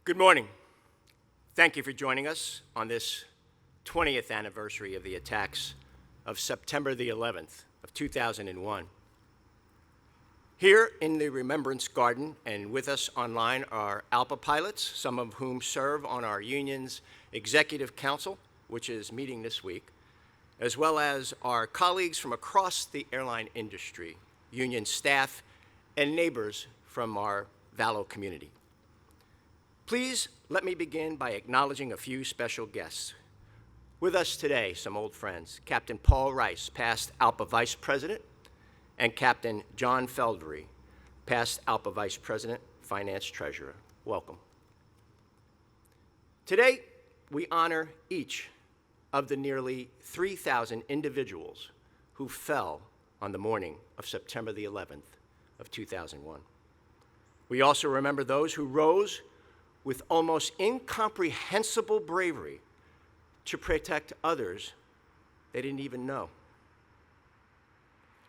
Good morning. Thank you for joining us on this 20th anniversary of the attacks of September the 11th of 2001. Here in the Remembrance Garden and with us online are ALPA pilots, some of whom serve on our union's Executive Council, which is meeting this week, as well as our colleagues from across the airline industry, union staff, and neighbors from our Valo community. Please let me begin by acknowledging a few special guests. With us today, some old friends, Captain Paul Rice, past ALPA Vice President, and Captain John Feldry, past ALPA Vice President, Finance Treasurer. Welcome. Today, we honor each of the nearly 3,000 individuals who fell on the morning of September the 11th of 2001. We also remember those who rose with almost incomprehensible bravery to protect others they didn't even know.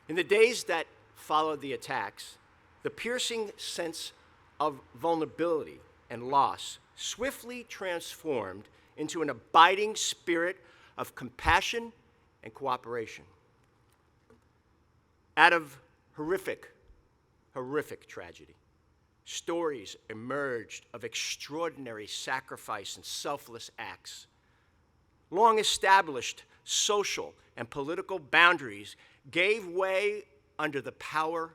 In the days that followed the attacks, the piercing sense of vulnerability and loss swiftly transformed into an abiding spirit of compassion and cooperation. Out of horrific tragedy, stories emerged of extraordinary sacrifice and selfless acts. Long-established social and political boundaries gave way under the power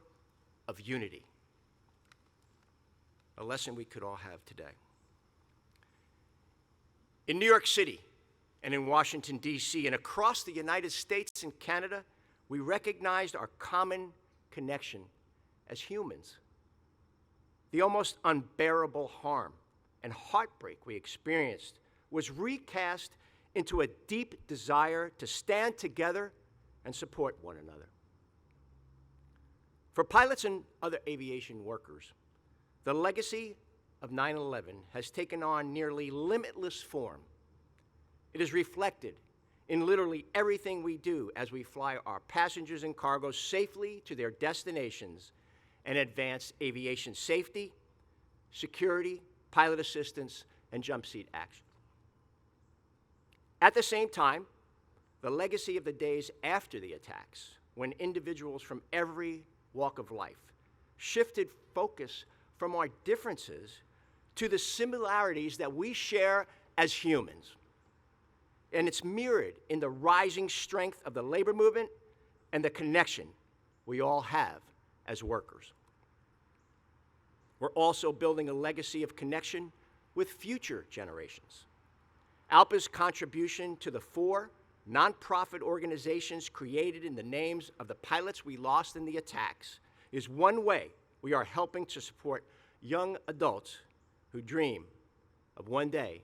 of unity, a lesson we could all have today. In New York City and in Washington, D.C., and across the United States and Canada, we recognized our common connection as humans. The almost unbearable harm and heartbreak we experienced was recast into a deep desire to stand together and support one another. For pilots and other aviation workers, the legacy of 9/11 has taken on nearly limitless form. It is reflected in literally everything we do as we fly our passengers and cargo safely to their destinations and advance aviation safety, security, pilot assistance, and jump seat action. At the same time, the legacy of the days after the attacks, when individuals from every walk of life shifted focus from our differences to the similarities that we share as humans. And it's mirrored in the rising strength of the labor movement and the connection we all have as workers. We're also building a legacy of connection with future generations. ALPA's contribution to the 4 nonprofit organizations created in the names of the pilots we lost in the attacks is one way we are helping to support young adults who dream of one day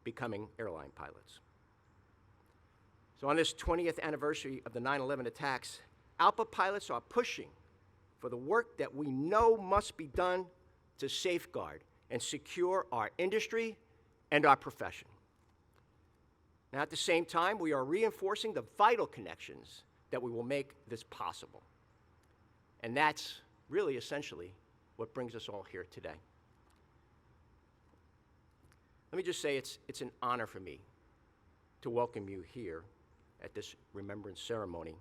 becoming airline pilots. So on this 20th anniversary of the 9/11 attacks, ALPA pilots are pushing for the work that we know must be done to safeguard and secure our industry and our profession. Now, at the same time, we are reinforcing the vital connections that we will make this possible. And that's really essentially what brings us all here today. Let me just say it's an honor for me to welcome you here at this Remembrance Ceremony.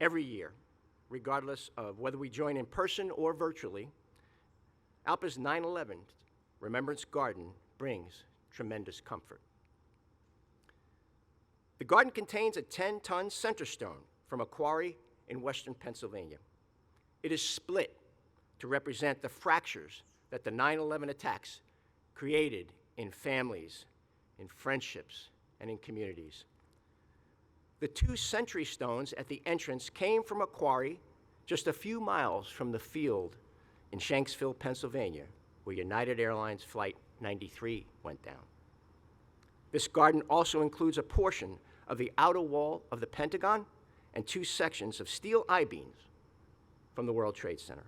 Every year, regardless of whether we join in person or virtually, ALPA's 9/11 Remembrance Garden brings tremendous comfort. The garden contains a 10-ton center stone from a quarry in western Pennsylvania. It is split to represent the fractures that the 9/11 attacks created in families, in friendships, and in communities. The 2 sentry stones at the entrance came from a quarry just a few miles from the field in Shanksville, Pennsylvania, where United Airlines Flight 93 went down. This garden also includes a portion of the outer wall of the Pentagon and 2 sections of steel I-beams from the World Trade Center.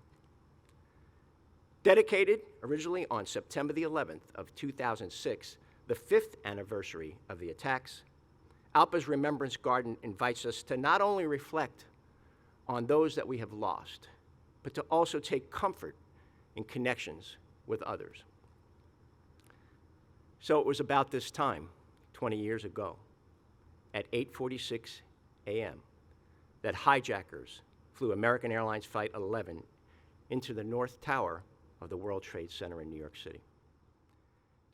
Dedicated originally on September the 11th of 2006, the 5th anniversary of the attacks, ALPA's Remembrance Garden invites us to not only reflect on those that we have lost, but to also take comfort in connections with others. So it was about this time, 20 years ago, at 8:46 a.m., that hijackers flew American Airlines Flight 11 into the North Tower of the World Trade Center in New York City.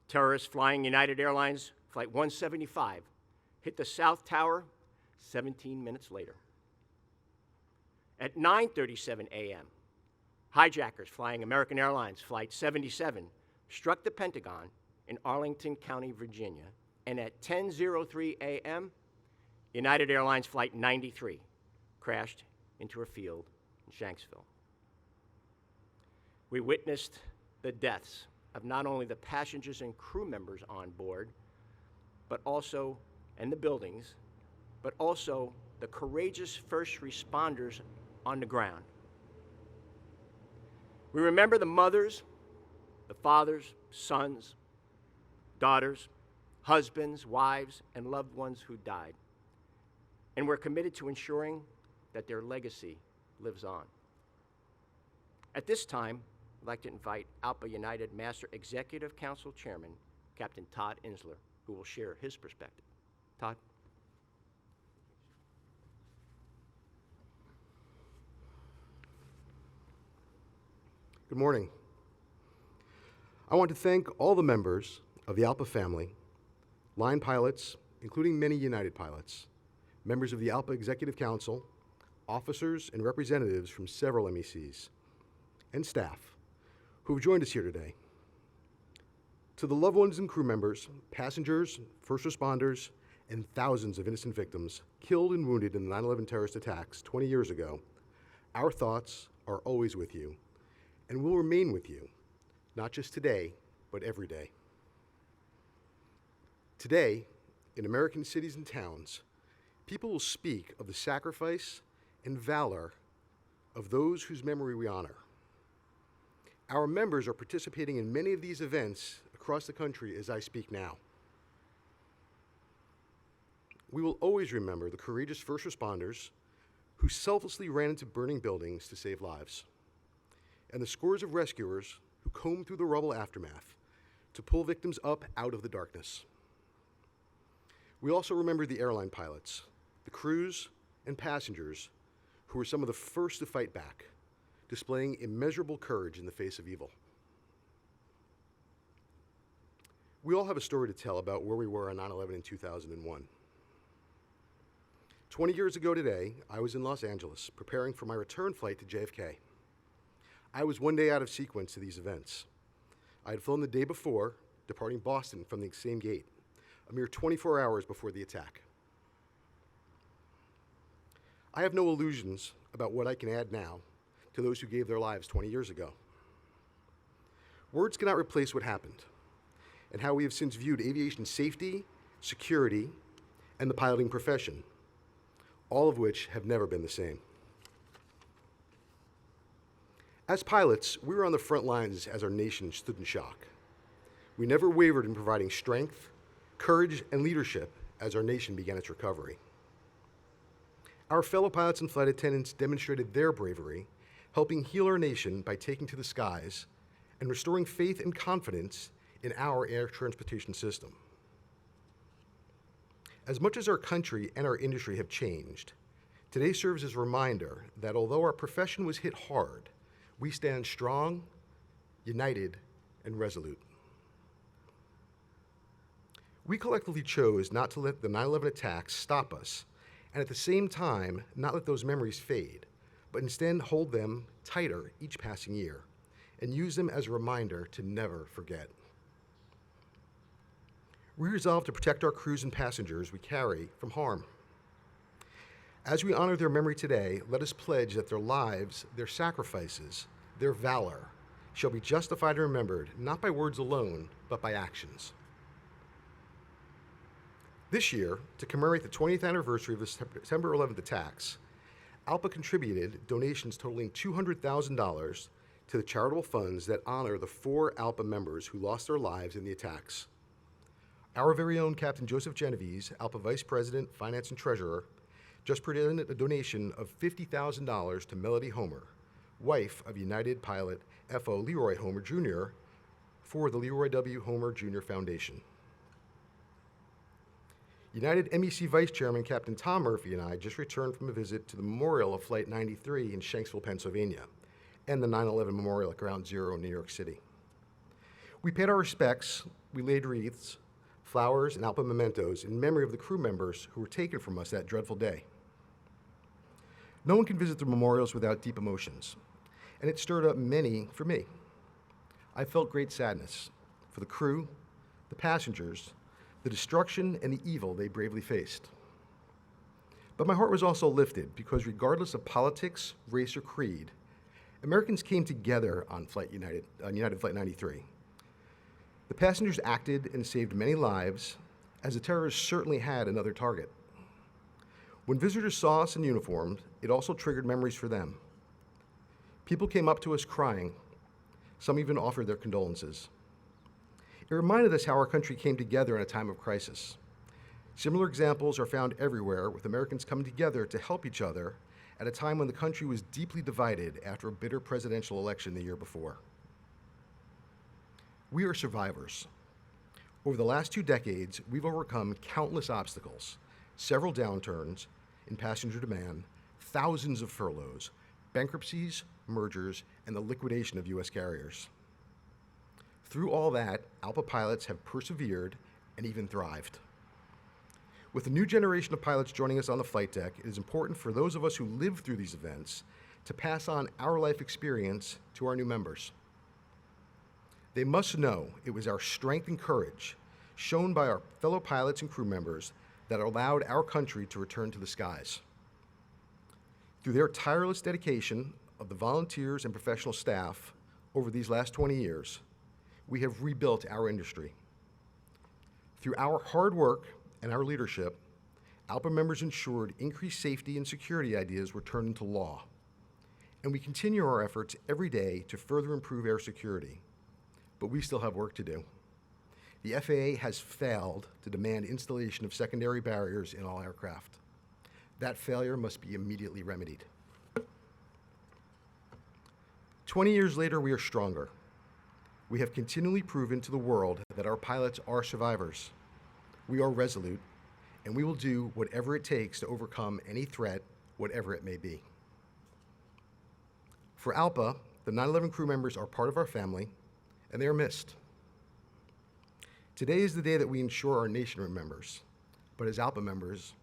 Terrorists flying United Airlines Flight 175 hit the South Tower 17 minutes later. At 9:37 a.m., hijackers flying American Airlines Flight 77 struck the Pentagon in Arlington County, Virginia, and at 10:03 a.m., United Airlines Flight 93 crashed into a field in Shanksville. We witnessed the deaths of not only the passengers and crew members on board, and the buildings, but also the courageous first responders on the ground. We remember the mothers, the fathers, sons, daughters, husbands, wives, and loved ones who died. And we're committed to ensuring that their legacy lives on. At this time, I'd like to invite ALPA United Master Executive Council Chairman, Captain Todd Insler, who will share his perspective. Todd? Good morning. I want to thank all the members of the ALPA family, line pilots, including many United pilots, members of the ALPA Executive Council, officers and representatives from several MECs, and staff who have joined us here today. To the loved ones and crew members, passengers, first responders, and thousands of innocent victims killed and wounded in the 9/11 terrorist attacks 20 years ago, our thoughts are always with you and will remain with you, not just today, but every day. Today, in American cities and towns, people will speak of the sacrifice and valor of those whose memory we honor. Our members are participating in many of these events across the country as I speak now. We will always remember the courageous first responders who selflessly ran into burning buildings to save lives, and the scores of rescuers who combed through the rubble aftermath to pull victims up out of the darkness. We also remember the airline pilots, the crews and passengers who were some of the first to fight back, displaying immeasurable courage in the face of evil. We all have a story to tell about where we were on 9/11 in 2001. 20 years ago today, I was in Los Angeles preparing for my return flight to JFK. I was one day out of sequence to these events. I had flown the day before, departing Boston from the same gate, a mere 24 hours before the attack. I have no illusions about what I can add now to those who gave their lives 20 years ago. Words cannot replace what happened and how we have since viewed aviation safety, security, and the piloting profession, all of which have never been the same. As pilots, we were on the front lines as our nation stood in shock. We never wavered in providing strength, courage, and leadership as our nation began its recovery. Our fellow pilots and flight attendants demonstrated their bravery, helping heal our nation by taking to the skies and restoring faith and confidence in our air transportation system. As much as our country and our industry have changed, today serves as a reminder that although our profession was hit hard, we stand strong, united, and resolute. We collectively chose not to let the 9/11 attacks stop us, and at the same time, not let those memories fade, but instead hold them tighter each passing year and use them as a reminder to never forget. We resolve to protect our crews and passengers we carry from harm. As we honor their memory today, let us pledge that their lives, their sacrifices, their valor shall be justified and remembered, not by words alone, but by actions. This year, to commemorate the 20th anniversary of the September 11th attacks, ALPA contributed donations totaling $200,000 to the charitable funds that honor the 4 ALPA members who lost their lives in the attacks. Our very own Captain Joseph Genovese, ALPA Vice President, Finance and Treasurer, just presented a donation of $50,000 to Melody Homer, wife of United pilot F.O. Leroy Homer Jr., for the Leroy W. Homer Jr. Foundation. United MEC Vice Chairman Captain Tom Murphy and I just returned from a visit to the memorial of Flight 93 in Shanksville, Pennsylvania, and the 9/11 Memorial at Ground Zero in New York City. We paid our respects, we laid wreaths, flowers, and ALPA mementos in memory of the crew members who were taken from us that dreadful day. No one can visit the memorials without deep emotions, and it stirred up many for me. I felt great sadness for the crew, the passengers, the destruction and the evil they bravely faced. But my heart was also lifted because regardless of politics, race, or creed, Americans came together on United Flight 93. The passengers acted and saved many lives, as the terrorists certainly had another target. When visitors saw us in uniform, it also triggered memories for them. People came up to us crying. Some even offered their condolences. It reminded us how our country came together in a time of crisis. Similar examples are found everywhere, with Americans coming together to help each other at a time when the country was deeply divided after a bitter presidential election the year before. We are survivors. Over the last 2 decades, we've overcome countless obstacles, several downturns in passenger demand, thousands of furloughs, bankruptcies, mergers, and the liquidation of U.S. carriers. Through all that, ALPA pilots have persevered and even thrived. With a new generation of pilots joining us on the flight deck, it is important for those of us who lived through these events to pass on our life experience to our new members. They must know it was our strength and courage, shown by our fellow pilots and crew members, that allowed our country to return to the skies. Through their tireless dedication of the volunteers and professional staff over these last 20 years, we have rebuilt our industry. Through our hard work and our leadership, ALPA members ensured increased safety and security ideas were turned into law. And we continue our efforts every day to further improve air security. But we still have work to do. The FAA has failed to demand installation of secondary barriers in all aircraft. That failure must be immediately remedied. 20 years later, we are stronger. We have continually proven to the world that our pilots are survivors. We are resolute, and we will do whatever it takes to overcome any threat, whatever it may be. For ALPA, the 9/11 crew members are part of our family, and they are missed. Today is the day that we ensure our nation remembers, but as ALPA members,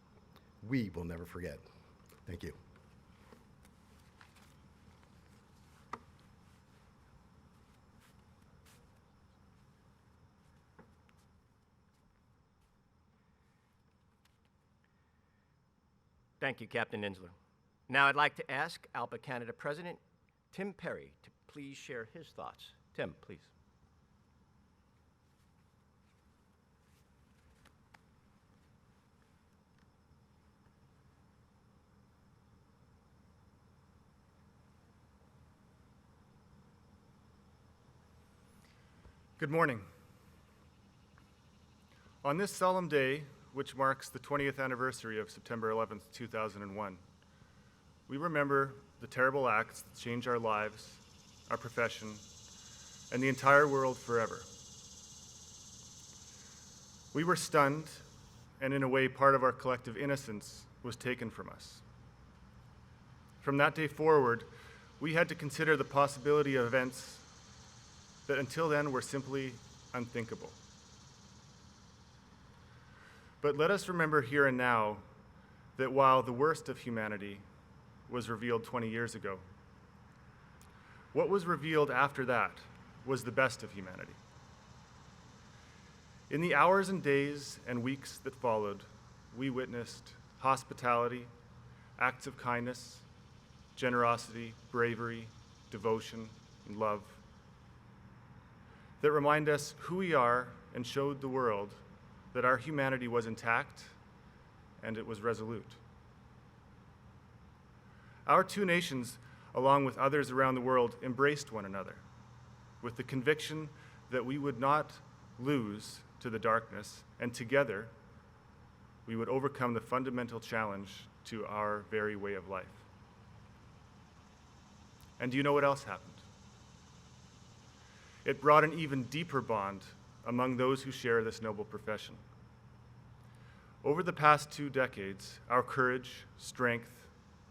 we will never forget. Thank you. Thank you, Captain Insler. Now I'd like to ask ALPA Canada President Tim Perry to please share his thoughts. Tim, please. Good morning. On this solemn day, which marks the 20th anniversary of September 11th, 2001, we remember the terrible acts that changed our lives, our profession, and the entire world forever. We were stunned, and in a way, part of our collective innocence was taken from us. From that day forward, we had to consider the possibility of events that until then were simply unthinkable. But let us remember here and now that while the worst of humanity was revealed 20 years ago, what was revealed after that was the best of humanity. In the hours and days and weeks that followed, we witnessed hospitality, acts of kindness, generosity, bravery, devotion, and love that remind us who we are and showed the world that our humanity was intact and it was resolute. Our two nations, along with others around the world, embraced one another with the conviction that we would not lose to the darkness, and together we would overcome the fundamental challenge to our very way of life. And do you know what else happened? It brought an even deeper bond among those who share this noble profession. Over the past 2 decades, our courage, strength,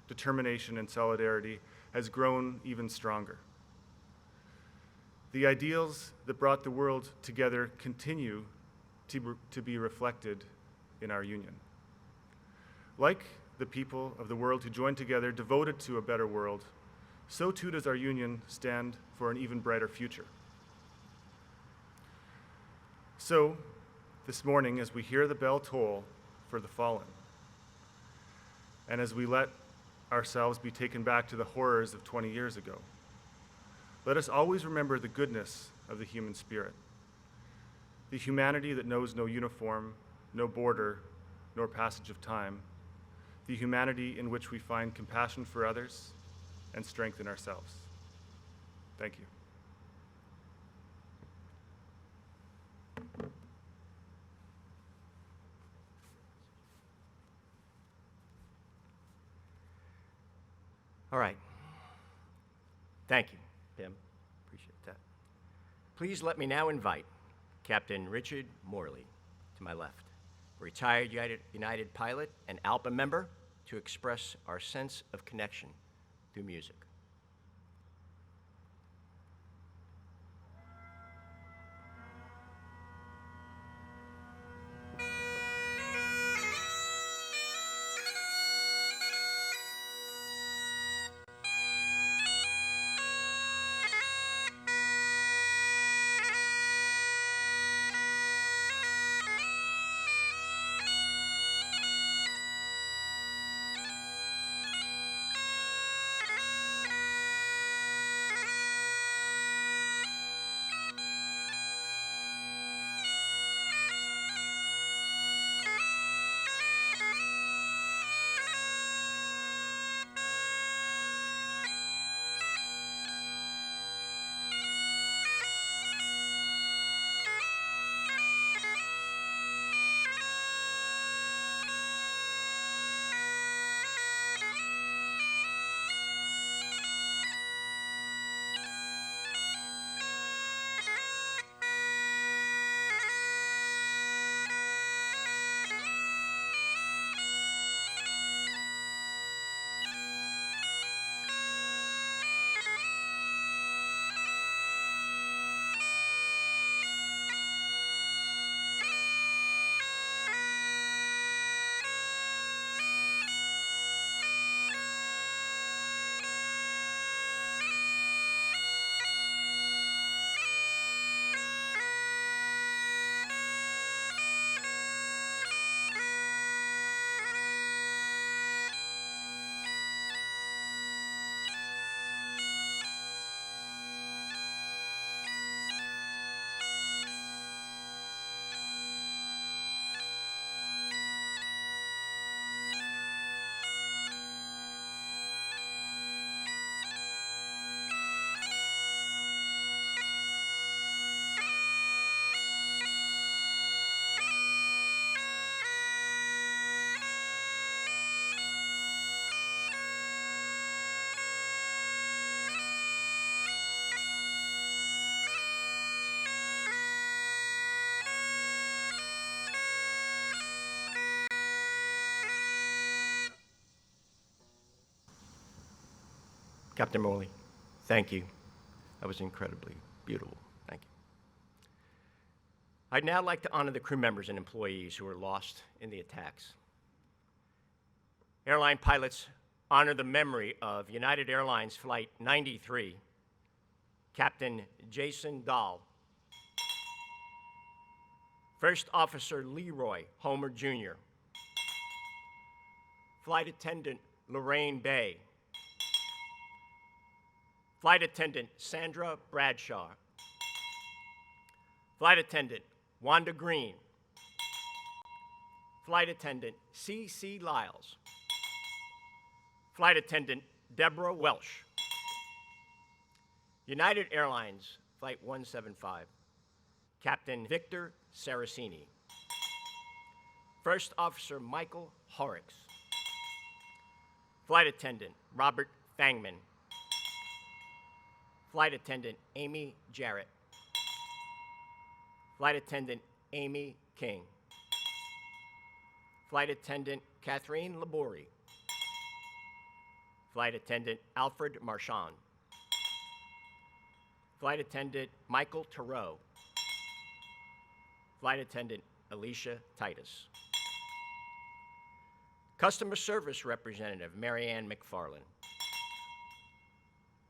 determination, and solidarity has grown even stronger. The ideals that brought the world together continue to be reflected in our union. Like the people of the world who joined together, devoted to a better world, so too does our union stand for an even brighter future. So, this morning, as we hear the bell toll for the fallen, and as we let ourselves be taken back to the horrors of 20 years ago, let us always remember the goodness of the human spirit, the humanity that knows no uniform, no border, nor passage of time, the humanity in which we find compassion for others and strength in ourselves. Thank you. All right. Thank you, Pim. Appreciate that. Please let me now invite Captain Richard Morley to my left, a retired United pilot and ALPA member, to express our sense of connection through music. Captain Morley, thank you. That was incredibly beautiful. Thank you. I'd now like to honor the crew members and employees who were lost in the attacks. Airline pilots honor the memory of United Airlines Flight 93, Captain Jason Dahl, First Officer Leroy Homer Jr., Flight Attendant Lorraine Bay, Flight Attendant Sandra Bradshaw, Flight Attendant Wanda Green, Flight Attendant C.C. Lyles, Flight Attendant Deborah Welsh, United Airlines Flight 175, Captain Victor Saracini, First Officer Michael Horrocks, Flight Attendant Robert Fangman, Flight Attendant Amy Jarrett, Flight Attendant Amy King, Flight Attendant Catherine Labori. Flight Attendant Alfred Marchand. Flight Attendant Michael Thoreau. Flight Attendant Alicia Titus. Customer Service Representative Marianne McFarland.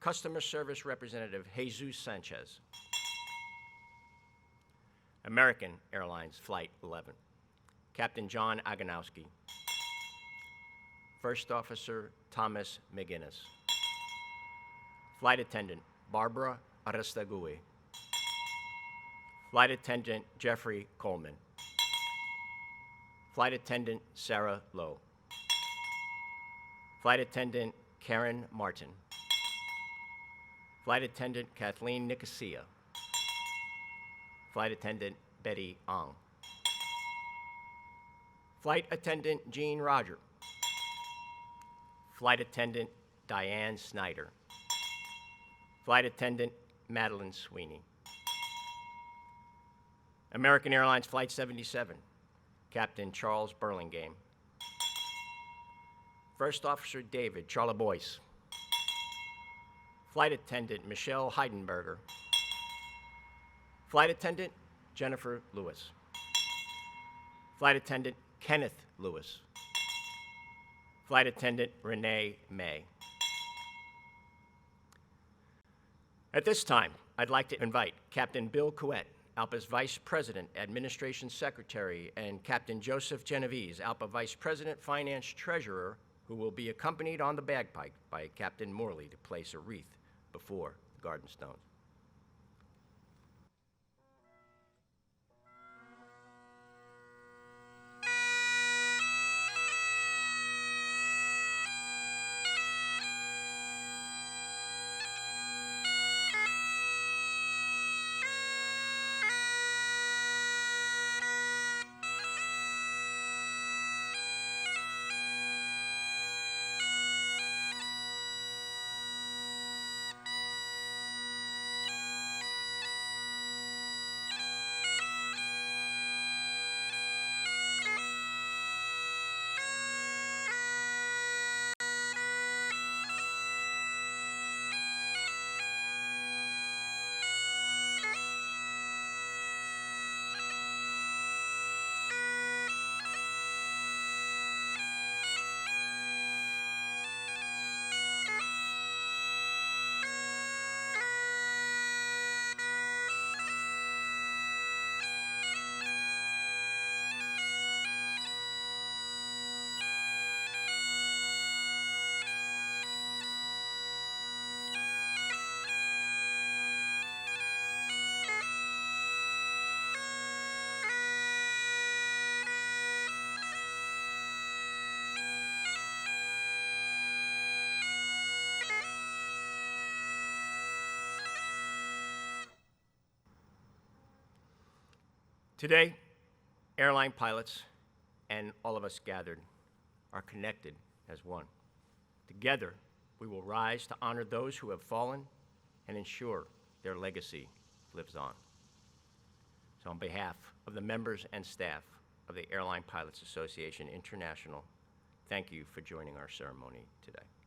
Customer Service Representative Jesus Sanchez. American Airlines Flight 11. Captain John Aganowski. First Officer Thomas McGinnis. Flight Attendant Barbara Aristagui. Flight Attendant Jeffrey Coleman. Flight Attendant Sarah Lowe. Flight Attendant Karen Martin. Flight Attendant Kathleen Nicosia. Flight Attendant Betty Ong. Flight Attendant Jean Roger. Flight Attendant Diane Snyder. Flight Attendant Madeline Sweeney. American Airlines Flight 77, Captain Charles Burlingame. First Officer David Charlebois. Flight Attendant Michelle Heidenberger. Flight Attendant Jennifer Lewis. Flight Attendant Kenneth Lewis. Flight Attendant Renee May. At this time, I'd like to invite Captain Bill Couette, ALPA's Vice President, Administration Secretary, and Captain Joseph Genovese, ALPA Vice President, Finance Treasurer, who will be accompanied on the bagpipe by Captain Morley to place a wreath before the garden stones. Today, airline pilots and all of us gathered are connected as one. Together, we will rise to honor those who have fallen and ensure their legacy lives on. So on behalf of the members and staff of the Airline Pilots Association International, thank you for joining our ceremony today.